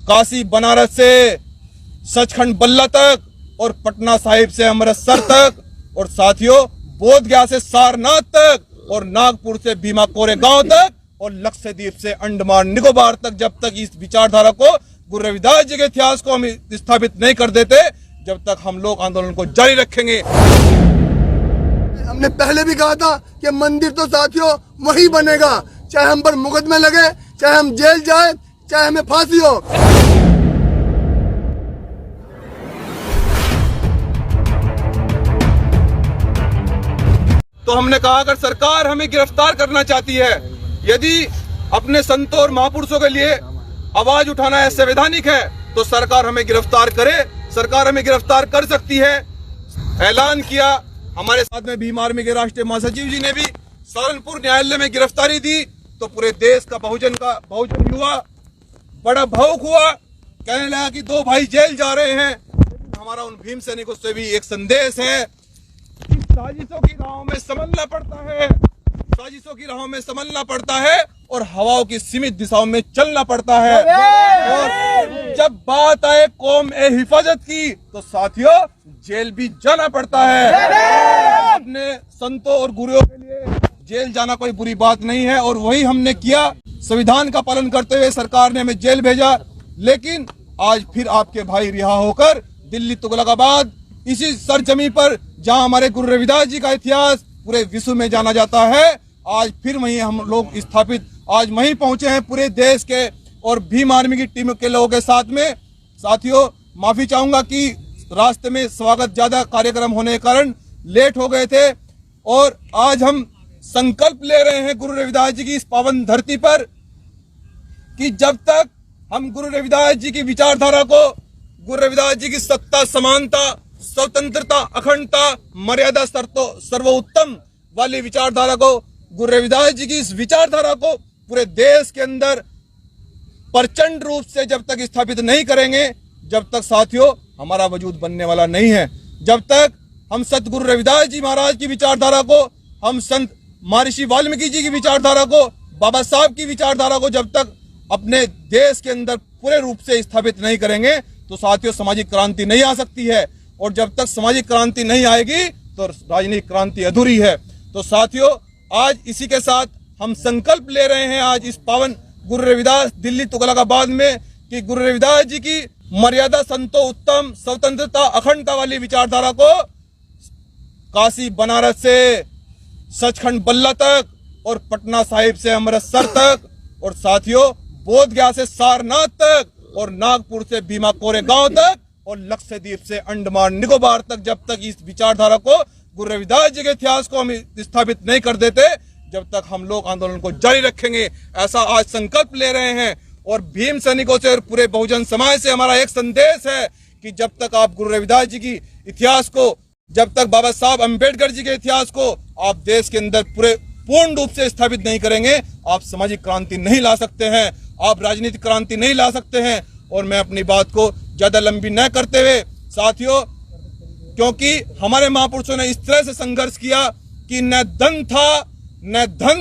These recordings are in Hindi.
काशी बनारस से सचखंड बल्ला तक और पटना साहिब से अमृतसर तक और साथियों बोध गया से सारनाथ तक और नागपुर से भीमा कोरेगांव तक और लक्षद्वीप से अंडमान निकोबार तक, जब तक इस विचारधारा को गुरु रविदास जी के इतिहास को हम स्थापित नहीं कर देते, जब तक हम लोग आंदोलन को जारी रखेंगे। हमने पहले भी कहा था कि मंदिर तो साथियों वही बनेगा, चाहे हम पर मुकदमे लगे, चाहे हम जेल जाए, चाहे हमें फांसी हो। तो हमने कहा अगर सरकार हमें गिरफ्तार करना चाहती है, यदि अपने संतों और महापुरुषों के लिए आवाज उठाना है संवैधानिक है, तो सरकार हमें गिरफ्तार करे। सरकार हमें गिरफ्तार कर सकती है। ऐलान किया। हमारे साथ में भीम आर्मी के राष्ट्रीय महासचिव जी ने भी सहारनपुर न्यायालय में गिरफ्तारी दी, तो पूरे देश का बहुजन युवा बड़ा भावुक हुआ, कहने लगा कि दो भाई जेल जा रहे हैं। हमारा उन भीम सैनिकों से भी एक संदेश है कि साजिशों की राहों में संभलना पड़ता है, साजिशों की राहों में संभलना पड़ता है और हवाओं की सीमित दिशाओं में चलना पड़ता है। और जब बात आए कौम ए हिफाजत की, तो साथियों जेल भी जाना पड़ता है। अपने संतों और गुरुओं के लिए जेल जाना कोई बुरी बात नहीं है और वही हमने किया। संविधान का पालन करते हुए सरकार ने हमें जेल भेजा, लेकिन आज फिर आपके भाई रिहा होकर दिल्ली तुगलकाबाद, इसी सरजमी पर जहां हमारे गुरु रविदास जी का इतिहास पूरे विश्व में जाना जाता है, आज फिर वहीं हम लोग स्थापित आज वहीं पहुंचे हैं पूरे देश के और भीम आर्मी की टीम के लोगों के साथ में। साथियों माफी चाहूंगा कि रास्ते में स्वागत ज्यादा कार्यक्रम होने के कारण लेट हो गए थे और आज हम संकल्प ले रहे हैं गुरु रविदास जी की इस पावन धरती पर कि जब तक हम गुरु रविदास जी की विचारधारा को, गुरु रविदास जी की सत्ता, समानता, स्वतंत्रता, अखंडता, मर्यादा सर्वोत्तम वाली विचारधारा को, गुरु रविदास जी की इस विचारधारा को पूरे देश के अंदर प्रचंड रूप से जब तक स्थापित नहीं करेंगे, जब तक साथियों हमारा वजूद बनने वाला नहीं है। जब तक हम सतगुरु रविदास जी महाराज की विचारधारा को, हम संत महर्षि वाल्मीकि जी की विचारधारा को, बाबा साहब की विचारधारा को जब तक अपने देश के अंदर पूरे रूप से स्थापित नहीं करेंगे, तो साथियों सामाजिक क्रांति नहीं आ सकती है और जब तक सामाजिक क्रांति नहीं आएगी तो राजनीतिक क्रांति अधूरी है। तो साथियों आज इसी के साथ हम संकल्प ले रहे हैं आज इस पावन गुरु रविदास दिल्ली तुगलकाबाद में कि गुरु रविदास जी की मर्यादा संतो उत्तम, स्वतंत्रता, अखंडता वाली विचारधारा को काशी बनारस से सचखंड बल्ला तक और पटना साहिब से अमृतसर तक और साथियों बोध गया से सारनाथ तक और नागपुर से भीमा कोरेगांव तक और लक्षद्वीप से अंडमान निकोबार तक, जब तक इस विचारधारा को गुरु रविदास जी के इतिहास को हम स्थापित नहीं कर देते, जब तक हम लोग आंदोलन को जारी रखेंगे। ऐसा आज संकल्प ले रहे हैं और भीम सैनिकों से और पूरे बहुजन समाज से हमारा एक संदेश है कि जब तक आप गुरु रविदास जी की इतिहास को, जब तक बाबा साहब अम्बेडकर जी के इतिहास को आप देश के अंदर पूर्ण रूप से स्थापित नहीं करेंगे, आप सामाजिक क्रांति नहीं ला सकते हैं, आप राजनीतिक क्रांति नहीं ला सकते हैं। और मैं अपनी बात को ज्यादा लंबी न करते हुए साथियों, क्योंकि हमारे महापुरुषों ने इस तरह से संघर्ष किया कि न धन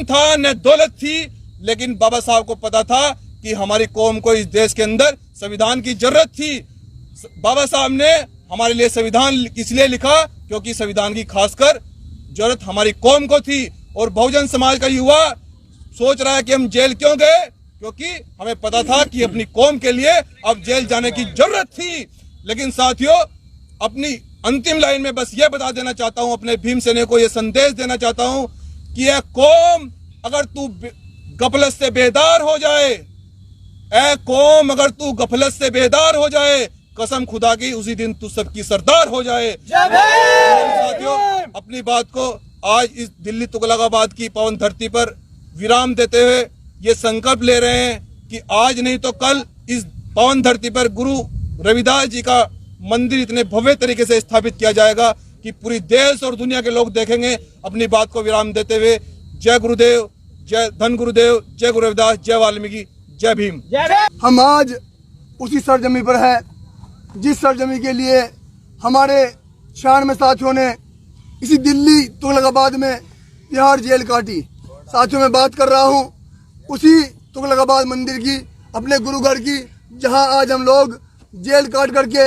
था न दौलत थी, लेकिन बाबा साहब को पता था कि हमारी कौम को इस देश के अंदर संविधान की जरूरत थी। बाबा साहब ने हमारे लिए संविधान इसलिए लिखा क्योंकि संविधान की खासकर जरूरत हमारी कौम को थी। और बहुजन समाज का युवा सोच रहा है कि हम जेल क्यों गए, क्योंकि हमें पता था कि अपनी कौम के लिए अब जेल जाने की जरूरत थी। लेकिन साथियों अपनी अंतिम लाइन में बस ये बता देना चाहता हूं, अपने भीम सैनिकों को ये संदेश देना चाहता हूं कि यह कौम अगर तू गफलत से बेदार हो जाए, ऐ कौम अगर तू गफलत से बेदार हो जाए, कसम खुदा की उसी दिन तू सबकी सरदार हो जाए। साथियों अपनी बात को आज इस दिल्ली तुगलकाबाद की पावन धरती पर विराम देते हुए ये संकल्प ले रहे हैं कि आज नहीं तो कल इस पावन धरती पर गुरु रविदास जी का मंदिर इतने भव्य तरीके से स्थापित किया जाएगा कि पूरी देश और दुनिया के लोग देखेंगे। अपनी बात को विराम देते हुए जय गुरुदेव, जय धन गुरुदेव, जय गुरु रविदास, जय वाल्मीकि, जय भीम। हम आज उसी सरजमी पर है जिस सरजमी के लिए हमारे 96 साथियों ने इसी दिल्ली तुगलकाबाद में तिहाड़ जेल काटी। साथियों मैं बात कर रहा हूँ उसी तुगलकाबाद मंदिर की, अपने गुरुगढ़ की, जहां आज हम लोग जेल काट करके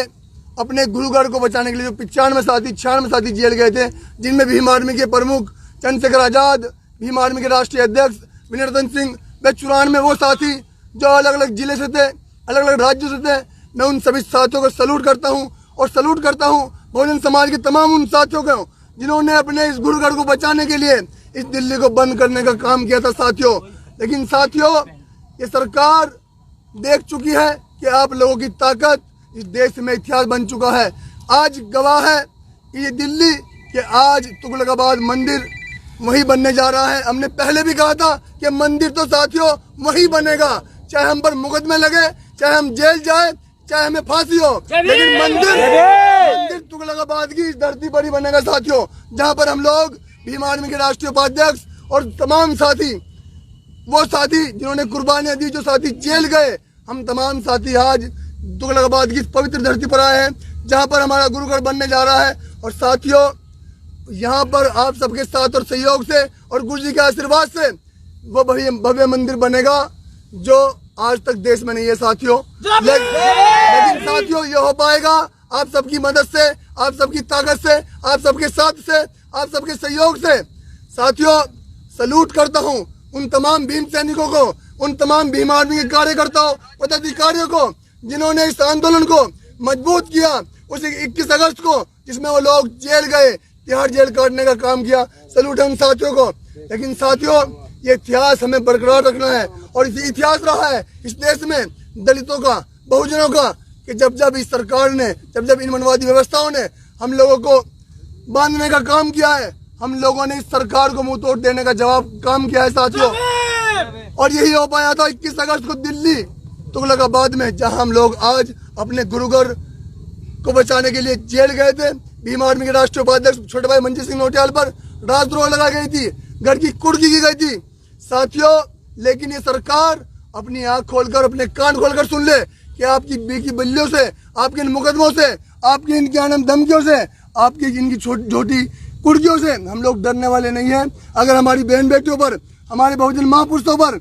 अपने गुरुगढ़ को बचाने के लिए जो 96 साथी जेल गए थे, जिनमें भीम आर्मी के प्रमुख चंद्रशेखर आजाद, भीम आर्मी के राष्ट्रीय अध्यक्ष विनयवर्धन सिंह, व 94 में वो साथी जो अलग अलग जिले से थे, अलग अलग राज्यों से थे। मैं उन सभी साथियों को सल्यूट करता हूं और सल्यूट करता हूं बहुजन समाज के तमाम उन साथियों को जिन्होंने अपने इस गुरुगढ़ को बचाने के लिए इस दिल्ली को बंद करने का काम किया था साथियों। लेकिन साथियों, ये सरकार देख चुकी है कि आप लोगों की ताकत इस देश में इतिहास बन चुका है। आज गवाह है ये दिल्ली कि आज तुगलकाबाद मंदिर वही बनने जा रहा है। हमने पहले भी कहा था कि मंदिर तो साथियों वही बनेगा, चाहे हम पर मुकदमे लगे, चाहे हम जेल जाए, चाहे हमें फांसी हो, लेकिन मंदिर तुगलकाबाद की इस धरती पर ही बनेगा साथियों, जहां पर हम लोग भीम आर्मी के राष्ट्रीय उपाध्यक्ष और तमाम साथी, वो साथी जिन्होंने कुर्बानियां दी, जो साथी जेल गए, हम तमाम साथी आज तुगलकाबाद की इस पवित्र धरती पर आए हैं, जहां पर हमारा गुरुगढ़ बनने जा रहा है। और साथियों, यहाँ पर आप सबके साथ और सहयोग से और गुरु जी के आशीर्वाद से वो भव्य मंदिर बनेगा जो आज तक देश में नहीं है साथियों। लेकिन साथियों, ये हो पाएगा आप सबकी मदद से, आप सबकी ताकत से, आप सबके साथ से, आप सबके सहयोग से। साथियों, सल्यूट करता हूँ उन तमाम भीम सैनिकों को, उन तमाम भीम आर्मी के कार्यकर्ताओं, पदाधिकारियों को जिन्होंने इस आंदोलन को मजबूत किया उस 21 अगस्त को, जिसमें वो लोग जेल गए, तिहाड़ जेल काटने का काम किया। सल्यूट है उन साथियों को। लेकिन साथियों, ये इतिहास हमें बरकरार रखना है और इसी इतिहास रहा है इस देश में दलितों का, बहुजनों का, कि जब इस सरकार ने, जब इन मनवादी व्यवस्थाओं ने हम लोगों को बांधने का काम किया है, हम लोगों ने इस सरकार को मुंह तोड़ देने का जवाब काम किया है साथियों। और यही हो पाया था 21 अगस्त को दिल्ली तुगलकाबाद में, जहां हम लोग आज अपने गुरुगढ़ को बचाने के लिए जेल गए थे। भीम आर्मी के राष्ट्रीय उपाध्यक्ष छोटे भाई मंजीत सिंह नौटियाल पर राजद्रोह लगा गई थी, घर की कुर्की की गई थी साथियों। लेकिन ये सरकार अपनी आंख खोलकर, अपने कान खोलकर सुन ले कि आपकी बेकी बल्लियों से, आपके इन मुकदमों से, आपकी इनकी आनंद धमकियों से, आपकी इनकी छोटी कुर्कियों से हम लोग डरने वाले नहीं हैं। अगर हमारी बहन बेटियों पर, हमारे बहुजन महापुरुषों पर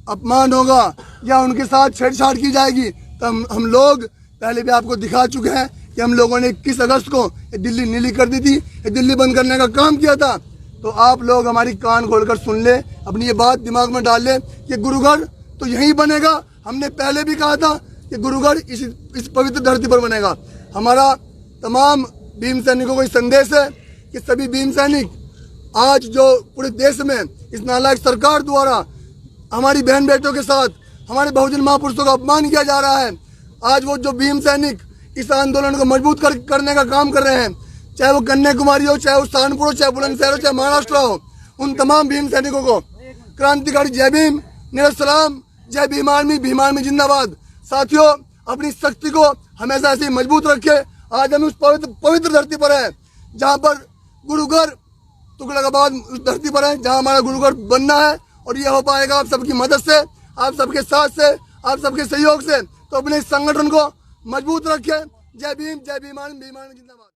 अपमान होगा या उनके साथ छेड़छाड़ की जाएगी, तो हम लोग पहले भी आपको दिखा चुके हैं कि हम लोगों ने 21 अगस्त को दिल्ली नीली कर दी थी, दिल्ली बंद करने का काम किया था। तो आप लोग हमारी कान खोलकर सुन ले, अपनी ये बात दिमाग में डाल ले कि गुरुगढ़ तो यहीं बनेगा। हमने पहले भी कहा था कि गुरुगढ़ इस पवित्र धरती पर बनेगा। हमारा तमाम भीम सैनिकों को संदेश है कि सभी भीम सैनिक, आज जो पूरे देश में इस नालायक सरकार द्वारा हमारी बहन बेटियों के साथ हमारे बहुजन महापुरुषों का अपमान किया जा रहा है, आज वो जो भीम सैनिक इस आंदोलन को मजबूत करने का काम कर रहे हैं, चाहे वो कन्याकुमारी हो, चाहे वो सहारनपुर हो, चाहे बुलंदशहर हो, चाहे महाराष्ट्र हो, उन तमाम भीम सैनिकों को क्रांतिकारी जय भीम, नीरज सलाम, जय भीम आर्मी जिंदाबाद। साथियों, अपनी शक्ति को हमेशा ऐसे ही मजबूत रखे। आज हम उस पवित्र धरती पर है, जहाँ पर गुरुगढ़ तुगलकाबाद उस धरती पर है, जहाँ हमारा गुरुगढ़ बनना है। और ये हो पाएगा आप सबकी मदद से, आप सबके साथ से, आप सबके सहयोग से। तो अपने इस संगठन को मजबूत रखें। जय भीम आर्मी जिंदाबाद।